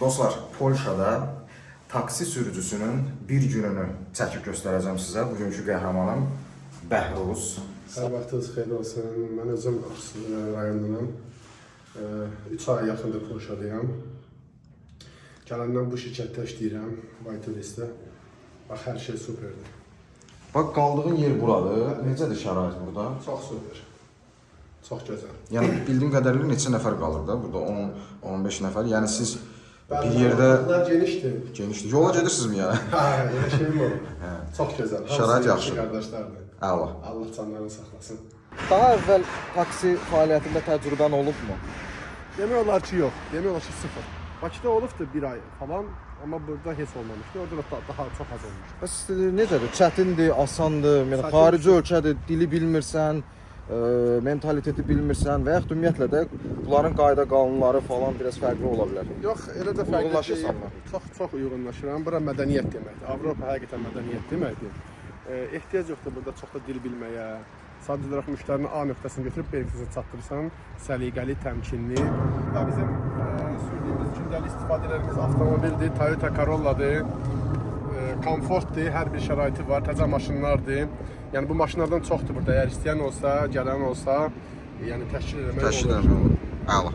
Dostlar, Polşada taksi sürücüsünün bir gününü çəkib göstərəcəm sizə. Bugünkü qəhrəmanım Bəhruz. Hər vaxtınız xeyir olsun. Mən özüm rayonundan 3 ay yaxındır Polşadayam. Gələndən bu şirkətdə işləyirəm, Bayturistdə. Bax, hər şey superdir. Bax, qaldığın yer buradır. Necədir şərait burada? Çox super. Çox gözəl. Yəni, bildiyim qədərilə neçə nəfər qalır da? Burada 10-15 nəfər. Yəni, siz bir yerdə... Bunlar genişdir. Genişdir. Yola gedirsizmi yəni? Hə, elə şeyim olur. Çox gözəl. Şərait yaxşı. Qardaşlardır. Əla. Allah canlarını saxlasın. Daha əvvəl taksi fəaliyyətində təcrübən olubmu? Demək olar ki, yox. Demək olar ki, sıfır. Bakıda olubdu bir ay falan, amma burada heç olmamışdı. Orada da daha çox az olmuşdu. Bəs necədir? Çətindir, asandır? Yəni Çətin. xarici ölkədir, dili bilmirsən, mentaliteti bilmirsən və yaxud ümumiyyətlə də bunların qayda qanunları falan biraz fərqli ola bilər. Yox, elə də fərqli Uyğunlaşırsan mı? Çox uyğunlaşıram. Bura mədəniyyət deməkdir. Avropa həqiqətən mədəniyyət deməkdir. Ehtiyac yoxdur burada çox da dil bilməyə. Sadəcə olaraq müştərinin A nöqtəsini götürüb B nöqtəsinə çatdırırsan, səliqəli, təmkinli. Və bizim sürdüyümüz gündəlik istifadələrimiz avtomobildir, Toyota Corolla'dır. Komfortdur, hər bir şəraiti var, təzə maşınlardır. Yəni bu maşınlardan çoxdur burada. Əgər istəyən olsa, gələn olsa, yəni təşkil etmək olur. Təşkil etmək. Əla.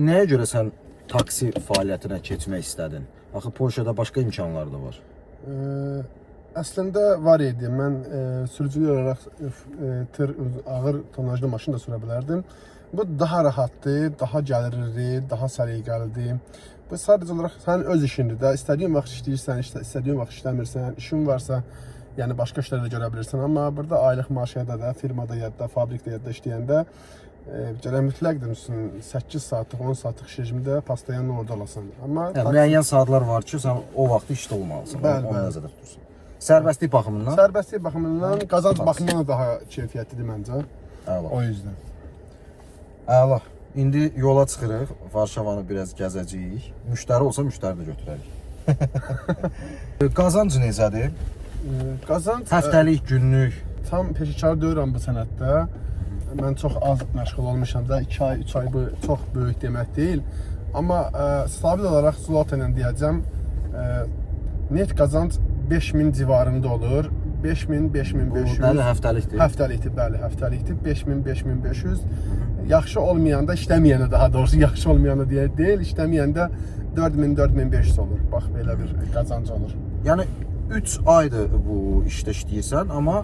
Nəyə görə sən taksi fəaliyyətinə keçmək istədin? Axı Polşada başqa imkanlar da var. Əslində var idi. Mən sürücülük olaraq ağır tonajlı maşın da sürə bilərdim. Bu daha rahatdır, daha gəlirli, daha səliqəlidir. Bu sadəcə olaraq sənin öz işindir də. İstədiyin vaxt işləyirsən, istədiyin vaxt işləmirsən, işin varsa, yəni başqa işlərlə görə bilirsən. Amma burada aylıq maaşda da, firmada ya da fabrikdə ya da işləyəndə gərək mütləqdir 8 saatlıq, 10 saatlıq rejimdə pastayanla orada olasan. Amma Müəyyən saatlar var ki, sən o vaxt işdə olmalısan. Bəli, Onu bəli. nəzərdə tutursan. Sərbəstlik baxımından? Sərbəstlik baxımından, qazanc baxımından da daha keyfiyyətlidir məncə. Əla. O yüzden. Əla. İndi yola çıxırıq. Varşavanı biraz gəzəcəyik. Müştəri olsa müştəri də götürərik. Qazanc necədir? Qazanc Həftəlik, günlük. tam peşəkar deyirəm bu sənətdə. Mən çox az məşğul olmuşam da. 2 ay, 3 ay bu çox böyük demək deyil. Amma stabil olaraq zlota ilə deyəcəm. Net qazanc 5000 civarında olur. 5000, 5500. Bəli, həftəlikdir. Həftəlikdir, bəli, həftəlikdir. 5000, 5500. Yaxşı olmayanda, işləməyəndə daha doğrusu yaxşı olmayanda deyil, işləməyəndə 4000, 4500 olur. Bax belə bir qazanc olur. Yəni 3 aydır bu işdə işləyirsən, amma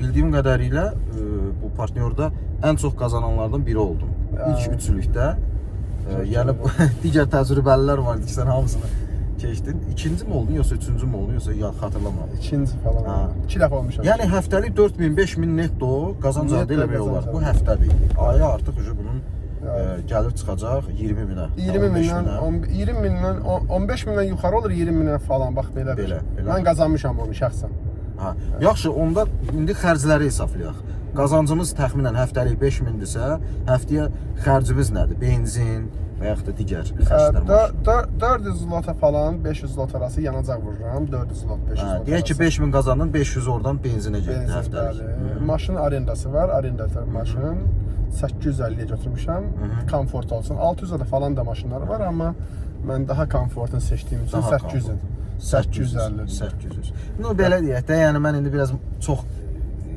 bildiyim qədərilə bu partnyorda ən çox qazananlardan biri oldun. İlk üçlükdə. Yəni digər təcrübəlilər var ki, sən hamısını keçdin. İkinci mi oldun, yoxsa üçüncü mü oldun, yoxsa xatırlamıram. İkinci falan. 2 dəfə olmuşam. Yəni həftəlik 4000, 5000 netto qazanc əldə eləmək olar. Bu həftədir. Aya artıq bunun gəlib çıxacaq 20 minə. 20 mindən 15 mindən yuxarı olur, 20 mindən falan. Bax belə. Belə. Mən qazanmışam onu şəxsən. Ha, yaxşı, onda indi xərcləri hesablayaq. Qazancımız təxminən həftəlik 5000-dirsə, həftəyə xərcimiz nədir? Benzin və yaxud da digər xərclər var. 400 zlota falan, 500 zlot arası yanacaq vururam. 400 zlot, 500 zlot. Deyək ki, 5000 qazandın, 500 oradan benzinə getdi həftəlik. Maşın arendası var, arendatör maşın. 850-yə götürmüşəm. Komfort olsun. 600 da falan da maşınlar var, amma mən daha komfortunu seçdiyim üçün 800-ün. 850. 800. No belə deyək də, yəni mən indi biraz çox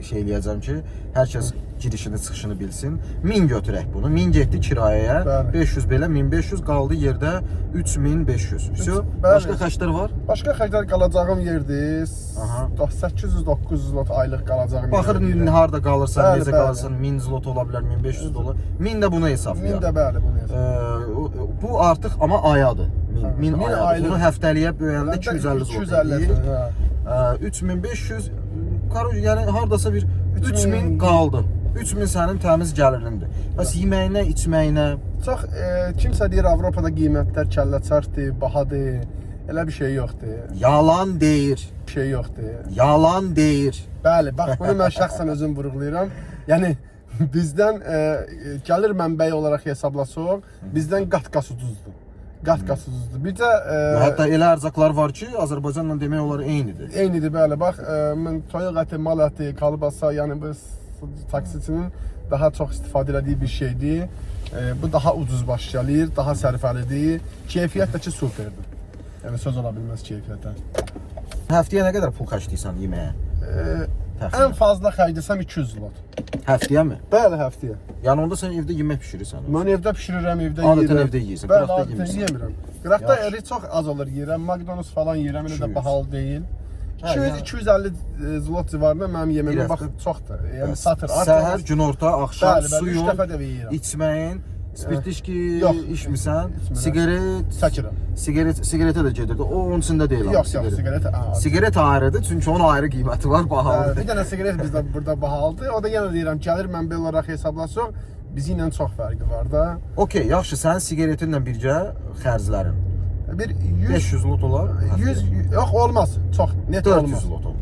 şey eləyəcəm ki, hər kəs girişini, çıxışını bilsin. 1000 götürək bunu. 1000 getdi kirayəyə, Bəli. 500 belə, 1500 qaldı yerdə 3500. Всё. Bəli. Başqa xərclər var? Başqa xərclər qalacağım yerdir. Aha. 800-900 zlot aylıq qalacağım Baxır yerdir. harda qalırsan, Bəli, necə bəli. qalırsan, 1000 zlot ola bilər, 1500 də ola. 1000 də buna 1000 hesablayaq. də bəli, bunu yazır. Bu artıq amma ayadır. 1000 1000 ayadır. aylıq. Bunu həftəliyə böləndə 250 zlot. 250. 3500 yəni hardasa bir 3000 3000 qaldı. 3000 sənin təmiz gəlirindir. Bəs yeməyinə, içməyinə Çox kimsə deyir Avropada qiymətlər kəlləçardır, bahadır. Elə bir şey yoxdur. yalan deyir. Bir şey yoxdur. Yalan deyir. Bəli, bax bunu mən şəxsən özüm vurğulayıram. Yəni bizdən gəlir mənbəyi olaraq hesablasaq, bizdən qat-qat ucuzdur. Qat-qat ucuzdur. Bir də Hətta elə ərzaqlar var ki, Azərbaycanla demək olar eynidir. eynidir bəli. Bax mən toyuq əti, mal əti, kalbasa, yəni bu taksiçinin daha çox istifadə etdiyi bir şeydir. Bu daha ucuz baş gəlir, daha sərfəlidir. Keyfiyyət də ki superdir. Yəni söz ola bilməz keyfiyyətə. Həftəyə nə qədər pul xərcləyirsən yeməyə? Ən fazla xərcləsəm 200 zlot. Həftəyə mi? Bəli, həftəyə. Yəni onda sən evdə yemək bişirirsən. Mən evdə bişirirəm, evdə Adətən yeyirəm. evdə yeyirsən, Bəli, qıraqda adətən yemirsən. yemirəm. Qıraqda Yaxşı. eri çox az olur yeyirəm. McDonald's falan yeyirəm, elə də 200. bahalı deyil. Hə, 200-250 zlot civarında mənim Bir yeməyimə həftə. bax çoxdur. Yəni satır. Səhər, günorta, axşam Bəli, bəli, 3 suyun, dəfə də yeyirəm. içməyin, spirtli Yox, içmirsən, içmirəm. siqaret, Çəkirəm. siqaretə də gedirdi. O onun içində deyil. Yox, yox, siqaret. Siqaret ayrıdır, çünki onun ayrı qiyməti var, Bir bahalıdır. dənə siqaret bizdə burada bahalıdır. O da yenə deyirəm, gəlir mən belə olaraq hesablasaq, bizi ilə çox fərqi var da. Okey, yaxşı, sənin siqaretinlə birgə xərclərin. Bir 100 500 lot olar. 100 yox olmaz. Çox net 400 olmaz. lot olar.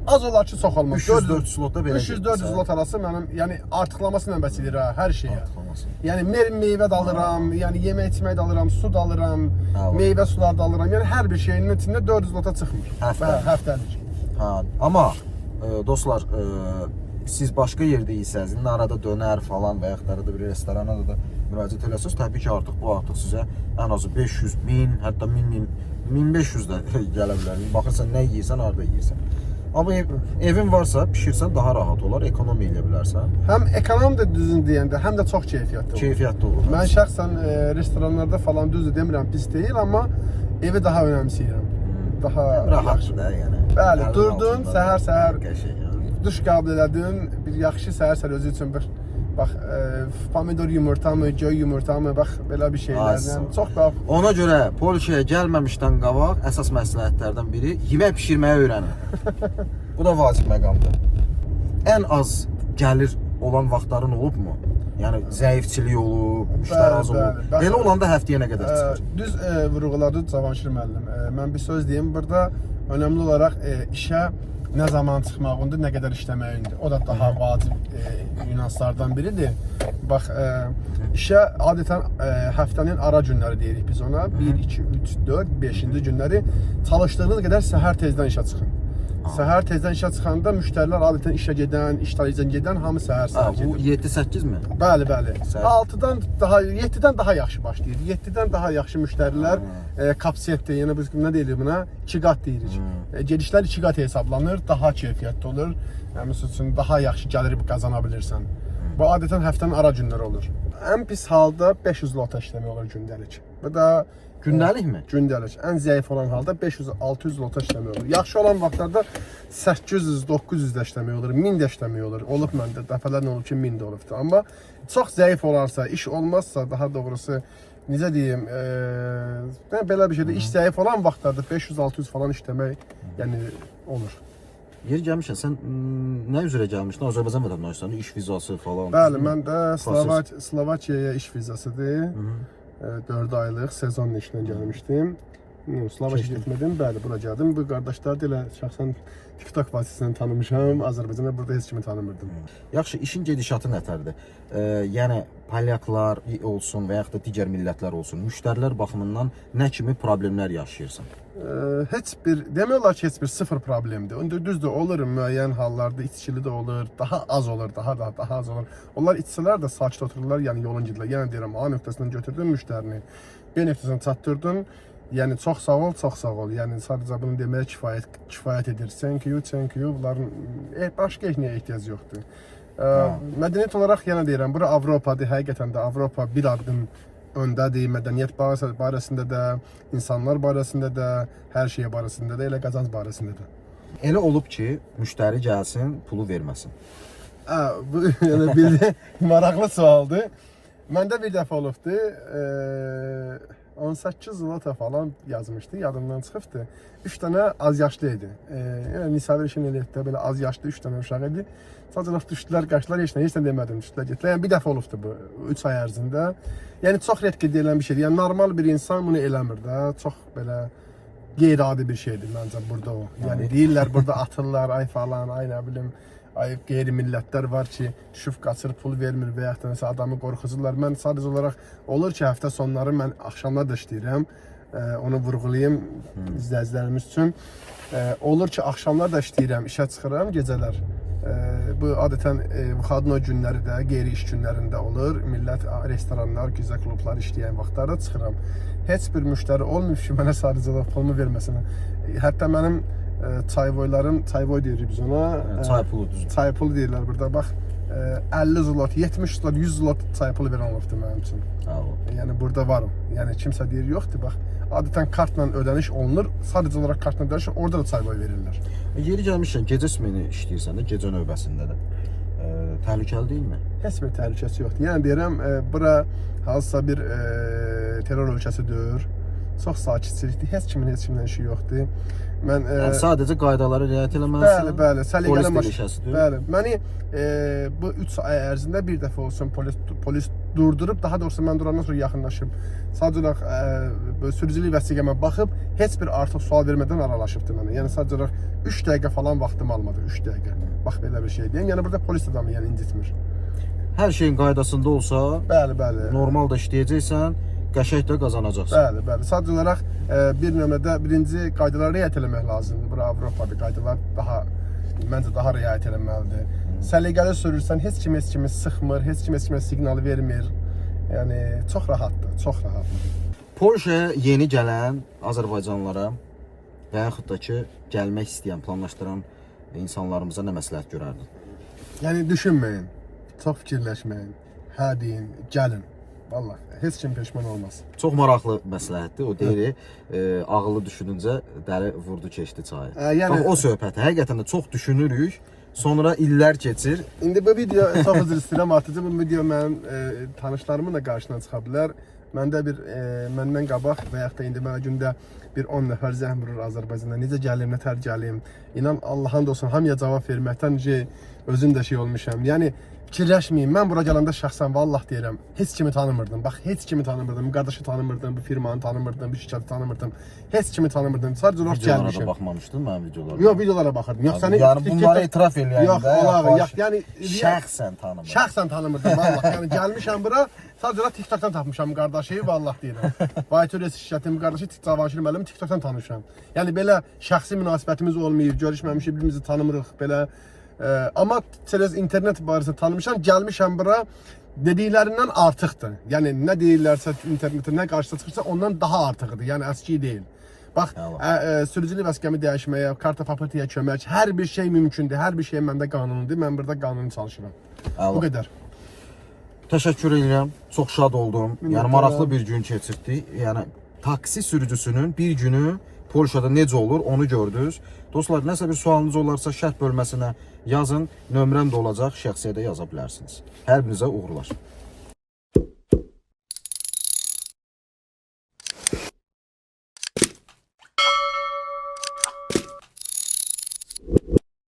Az olar ki, çox olmaz. 300-400 lotda belə 300-400 lot arası mənim, yəni artıqlaması ilə bəsilir ha, hər şeyə. Artıqlaması. Yəni meyvə də alıram, yəni yemək içmək də alıram, su da alıram, Ha, meyvə suları da alıram. Yəni hər bir şeyin içində 400 lota çıxmır. Həftəlik. Həftəlik. Ha, amma dostlar, siz başqa yerdə yeyərsiniz, indi arada dönər falan və yaxud da bir restorana da müraciət eləsəz, təbii ki, artıq sizə ən azı 500, 1000, hətta 1000, 1500 də gələ bilər. Baxırsan nə yeyirsən, harda yeyirsən. Amma evin varsa, bişirsən daha rahat olar, ekonomiya edə bilərsən. Həm ekonom da düzün deyəndə, həm də çox keyfiyyətli olur. Keyfiyyətli olur. Mən şəxsən restoranlarda falan düzdür demirəm, pis deyil, amma evi daha önəmsəyirəm. Daha Rahatdır da, yəni. Bəli, Əlin durdun, altında səhər-səhər qəşəng, yəni. duş qəbul elədin, bir yaxşı səhər-səhər özü üçün bir bax pomidor yumurta mı, göy yumurta mı, bax belə bir şeylərdən çox bax. Ona görə Polşaya gəlməmişdən qabaq əsas məsləhətlərdən biri yemək bişirməyi öyrənin. Bu da vacib məqamdır. Ən az gəlir olan vaxtların olubmu? Yəni zəifçilik olub, müştəri az olub. bəli. Belə olanda həftəyə nə qədər çıxır? Düz vurğuladı Cavanşir müəllim. Mən bir söz deyim, burada önəmli olaraq işə nə zaman çıxmağındır, nə qədər işləməyindir. O da daha vacib nüanslardan biridir. Bax, işə adətən həftənin ara günləri deyirik biz ona. 1, 2, 3, 4, 5-ci günləri çalışdığınız qədər səhər tezdən işə çıxın. Səhər tezdən işə çıxanda müştərilər adətən işə gedən, işlərə gedən hamı səhər Bu gedir. 7-8 mi? Bəli, bəli. Səhər. 6-dan daha 7-dən daha yaxşı başlayır. 7-dən daha yaxşı müştərilər kapsetdir. Yəni biz nə deyirik buna? 2 qat deyirik. Gedişlər 2 qat hesablanır, daha keyfiyyətli olur. Yəni məsəl üçün daha yaxşı gəlir qazana bilirsən. Bu adətən həftənin ara günləri olur. Ən pis halda 500 lot işləmək olur gündəlik. Bu da Gündəlikmi? gündəlik. Ən zəif olan halda 500-600 lota işləmək olur. Yaxşı olan vaxtlarda 800-900 də işləmək olur, 1000 də işləmək olur. Olub məndə dəfələrlə olub ki, 1000 də olubdur. Amma çox zəif olarsa, iş olmazsa, daha doğrusu necə deyim, belə bir şeydə iş zəif olan vaxtlarda 500-600 falan işləmək yəni olur. Yeri gəlmişsən, sən nə üzrə gəlmişdin? Azərbaycan vətəndaşlarının iş vizası falan. Bəli, məndə Slovakiyaya iş vizasıdır. 4 aylıq sezon işlə gəlmişdim. Slovakiya getmədim, bəli, bura gəldim. Bu qardaşlar da elə şəxsən TikTok vasitəsilə tanımışam. Azərbaycanda burada heç kimi tanımırdım. Yaxşı, işin gedişatı nətərdir? Yəni polyaklar olsun və yaxud da digər millətlər olsun, müştərilər baxımından nə kimi problemlər yaşayırsan? Heç bir demək olar ki, heç bir sıfır problemdir. İndi düzdür, olur müəyyən hallarda içkili də olur, daha az olur, daha az olur. Onlar içsələr də sakit otururlar, yəni yolun gedirlər. Yəni deyirəm, A nöqtəsindən götürdün müştərini, B nöqtəsinə çatdırdın. Yəni çox sağ ol, çox sağ ol. Yəni sadəcə bunu deməyə kifayət edir. Thank you. Bunların başqa heç nəyə ehtiyac yoxdur. Mədəniyyət olaraq yenə deyirəm, bura Avropadır. Həqiqətən də Avropa bir addım öndədir. Mədəniyyət barəsində də, insanlar barəsində də, hər şey barəsində də, elə qazanc barəsində də. Elə olub ki, müştəri gəlsin, pulu verməsin. Bu yəni bir maraqlı sualdır. Məndə bir dəfə olubdu. 18 zlota falan yazmışdı, yadımdan çıxıbdı. 3 dənə az yaşlı idi. Yəni Nisavir Şeneliyətdə belə az yaşlı 3 dənə uşaq idi. Sadəcə düşdülər, qaçdılar, heç nə demədim, düşdülər, getdilər. Yəni bir dəfə olubdu bu 3 ay ərzində. Yəni çox rədk edilən bir şeydir. Yəni normal bir insan bunu eləmir də. Çox belə qeyri-adi bir şeydir məncə burada o. Yəni deyirlər burada atırlar, ay falan, ay nə bilim, ay qeyri-millətlər var ki, düşüb qaçır, pul vermir və yaxud da nəsə adamı qorxucurlar. Mən sadəcə olaraq olur ki, həftə sonları mən axşamlar da işləyirəm. Onu vurğulayım izləyicilərimiz üçün. Olur ki, axşamlar da işləyirəm, işə çıxıram gecələr. Bu adətən Vuxadno günləri də, qeyri-iş günlərində olur. Millət restoranlar, güzə klublar işləyən vaxtlarda çıxıram. Heç bir müştəri olmayıb ki, mənə sadəcə də pulumu verməsin. Hətta mənim çayvoylarım, çayvoy deyirik biz ona. Çay pulu düzdür. Çay pulu deyirlər burada. Bax, 50 zlot, 70 zlot, 100 zlot çay pulu verən olubdur mənim üçün. Yəni burada varım. Yəni kimsə deyir yoxdur, bax. Adətən kartla ödəniş olunur. Sadəcə olaraq kartla ödəniş, orada da çayvoy verirlər. Yeri gəlmişsən, gecə smeni işləyirsən də, gecə növbəsində də. Təhlükəli deyilmi? Heç bir təhlükəsi yoxdur. Yəni deyirəm, bura hansısa bir terror ölkəsi deyil. Çox sakitçilikdir. Heç kimdən işi yoxdur. Mən sadəcə qaydalara riayət eləməlisən. Bəli, səliqəli maşın. Bəli. Məni bu 3 ay ərzində bir dəfə olsun polis durdurub, daha doğrusu mən durandan sonra yaxınlaşıb. Sadəcə olaraq sürücülük vəsiqəmə baxıb, heç bir artıq sual vermədən aralaşıbdı mənə. Yəni sadəcə olaraq 3 dəqiqə falan vaxtım almadı, 3 dəqiqə. Bax belə bir şey deyim. Yəni burada polis adamı yəni incitmir. Hər şeyin qaydasında olsa, bəli. Normal da işləyəcəksən, qəşəng də qazanacaqsan. Bəli. Sadəcə olaraq bir nömrədə birinci qaydalara riayət etmək lazımdır. Bura Avropada qaydalar məncə daha riayət etməlidir. Səliqəli sürürsən, heç kimi sıxmır, heç kimə siqnal vermir. Yəni çox rahatdır, çox rahatdır. Polşaya yeni gələn Azərbaycanlılara və yaxud da ki, gəlmək istəyən, planlaşdıran insanlarımıza nə məsləhət görərdin? Yəni düşünməyin, çox fikirləşməyin, hə deyin, gəlin. Vallahi heç kim peşman olmaz. Çox maraqlı məsləhətdir. O deyir, ağıllı düşününcə dəli vurdu keçdi çayı. Yəni o söhbəti həqiqətən də çox düşünürük. Sonra illər keçir. İndi bu video çox üzr istəyirəm, artıq bu video mənim tanışlarımın da qarşısına çıxa bilər. Məndə məndən qabaq və yaxud da indi mənə gündə bir 10 nəfər zəng vurur Azərbaycanda. Necə gəlim, nətər gəlim? İnan Allahın da olsun, hamıya cavab verməkdən özüm də olmuşam. Yəni fikirləşməyin. Mən bura gələndə şəxsən vallah deyirəm, heç kimi tanımırdım. Bax, heç kimi tanımırdım. Bu qardaşı tanımırdım, bu firmanı tanımırdım, bu şirkəti tanımırdım. Heç kimi tanımırdım. Sadəcə olaraq gəlmişəm. Videolara baxmamışdın mənim videolara? Yox, videolara baxırdım. Yox, səni yəni bunları etiraf eləyəndə yox, yəni şəxsən tanımırdım. Şəxsən tanımırdım vallah. Yəni gəlmişəm bura, sadəcə olaraq TikTokdan tapmışam qardaşı, vallah deyirəm. Vaytures şirkətinin qardaşı Cavanşir müəllimi TikTokdan tanışam. Yəni belə şəxsi münasibətimiz olmayıb, görüşməmişik, bir-birimizi tanımırıq belə. Amma internet barəsində tanımışam, gəlmişəm bura dediklərindən artıqdır. Yəni nə deyirlərsə internetdə, nə qarşısına çıxırsa ondan daha artıqdır. Yəni əski deyil. Bax, sürücülük vəsiqəmi dəyişməyə, karta papirtiyə kömək, hər bir şey mümkündür. Hər bir şey məndə qanunidir. Mən burada qanuni çalışıram. Bu qədər. Təşəkkür edirəm. Çox şad oldum. Yəni maraqlı bir gün keçirdik. Yəni taksi sürücüsünün bir günü Polşada necə olur onu gördünüz. Dostlar, nəsə bir sualınız olarsa şərh bölməsinə yazın. Nömrəm də olacaq, şəxsiyyədə yaza bilərsiniz. Hər birinizə uğurlar.